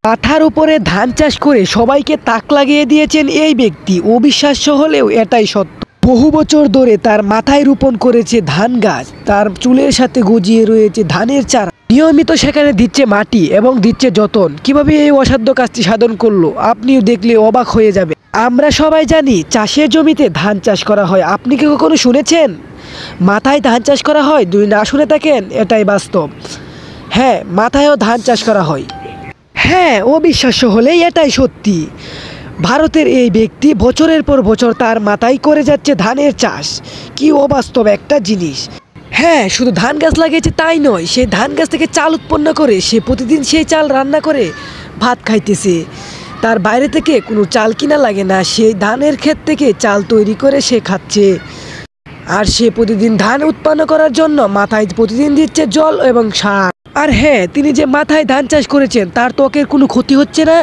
মাথার উপরে ধান চাষ করে সবাইকে তাক লাগিয়ে দিয়েছেন এই ব্যক্তি। অবিশ্বাস্য হলেও এটাই সত্য। বহু বছর ধরে তার মাথায় রোপণ করেছে ধান গাছ, তার চুলের সাথে গজিয়ে রয়েছে ধানের চারা, নিয়মিত সেখানে দিচ্ছে মাটি এবং দিচ্ছে যত্ন। কিভাবে এই অসাধ্য কাজটি সাধন করলো আপনিও দেখলে অবাক হয়ে যাবে। আমরা সবাই জানি চাষের জমিতে ধান চাষ করা হয়, আপনি কি কখনো শুনেছেন মাথায় ধান চাষ করা হয়? যদি না শুনে থাকেন এটাই বাস্তব। হ্যাঁ, মাথায়ও ধান চাষ করা হয়। হ্যাঁ, অবিশ্বাস্য হলেই এটাই সত্যি। ভারতের এই ব্যক্তি বছরের পর বছর তার মাথায় করে যাচ্ছে ধানের চাষ। কি অবাস্তব একটা জিনিস। হ্যাঁ, শুধু ধান গাছ লাগিয়েছে তাই নয়, সে ধান গাছ থেকে চাল উৎপন্ন করে সে প্রতিদিন সেই চাল রান্না করে ভাত খাইতেছে। তার বাইরে থেকে কোনো চাল কিনা লাগে না, সেই ধানের ক্ষেত থেকে চাল তৈরি করে সে খাচ্ছে। আর সে প্রতিদিন ধান উৎপন্ন করার জন্য মাথায় প্রতিদিন দিচ্ছে জল এবং সার। আর হ্যাঁ, তিনি যে মাথায় ধান চাষ করেছেন তার ত্বকের কোনো ক্ষতি হচ্ছে না,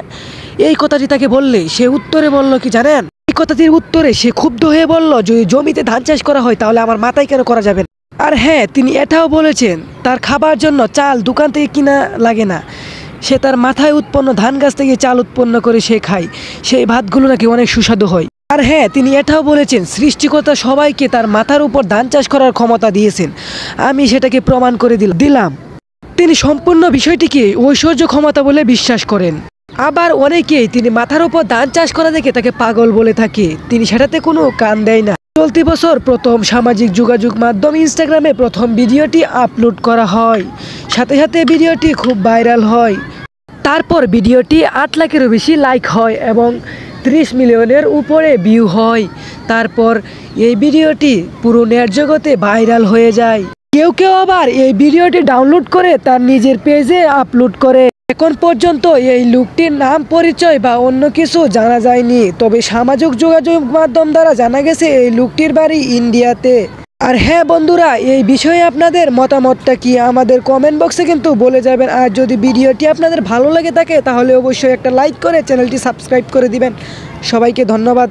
এই কথাটি তাকে বললে সে উত্তরে বলল কি জানেন? এই কথাটির উত্তরে সে ক্ষুব্ধ হয়ে বলল, যদি জমিতে ধান চাষ করা হয় তাহলে আমার মাথায় কেন করা যাবে না? আর হ্যাঁ, তিনি এটাও বলেছেন তার খাবার জন্য চাল দোকান থেকে কিনা লাগে না, সে তার মাথায় উৎপন্ন ধান গাছ থেকে চাল উৎপন্ন করে সে খায়, সেই ভাতগুলো নাকি অনেক সুস্বাদু হয়। আর হ্যাঁ, তিনি এটাও বলেছেন সৃষ্টিকর্তা সবাইকে তার মাথার উপর ধান চাষ করার ক্ষমতা দিয়েছেন, আমি সেটাকে প্রমাণ করে দিলাম। তিনি সম্পূর্ণ বিষয়টিকে ঐশ্বর্য ক্ষমতা বলে বিশ্বাস করেন। আবার অনেকেই তিনি মাথার উপর ধান চাষ করা দেখে তাকে পাগল বলে থাকে, তিনি সেটাতে কোনো কান দেয় না। চলতি বছর প্রথম সামাজিক যোগাযোগ মাধ্যম ইনস্টাগ্রামে প্রথম ভিডিওটি আপলোড করা হয়, সাথে সাথে ভিডিওটি খুব ভাইরাল হয়। তারপর ভিডিওটি 8 লাখেরও বেশি লাইক হয় এবং 30 মিলিয়নের উপরে ভিউ হয়। তারপর এই ভিডিওটি পুরো নেট জগতে ভাইরাল হয়ে যায়। কেউ কেউ আবার এই ভিডিওটি ডাউনলোড করে তার নিজের পেজে আপলোড করে। এখন পর্যন্ত এই লোকটির নাম, পরিচয় বা অন্য কিছু জানা যায়নি, তবে সামাজিক যোগাযোগ মাধ্যম দ্বারা জানা গেছে এই লোকটির বাড়ি ইন্ডিয়াতে। আর হ্যাঁ বন্ধুরা, এই বিষয়ে আপনাদের মতামতটা কি আমাদের কমেন্ট বক্সে কিন্তু বলে যাবেন। আর যদি ভিডিওটি আপনাদের ভালো লাগে থাকে তাহলে অবশ্যই একটা লাইক করে চ্যানেলটি সাবস্ক্রাইব করে দিবেন। সবাইকে ধন্যবাদ।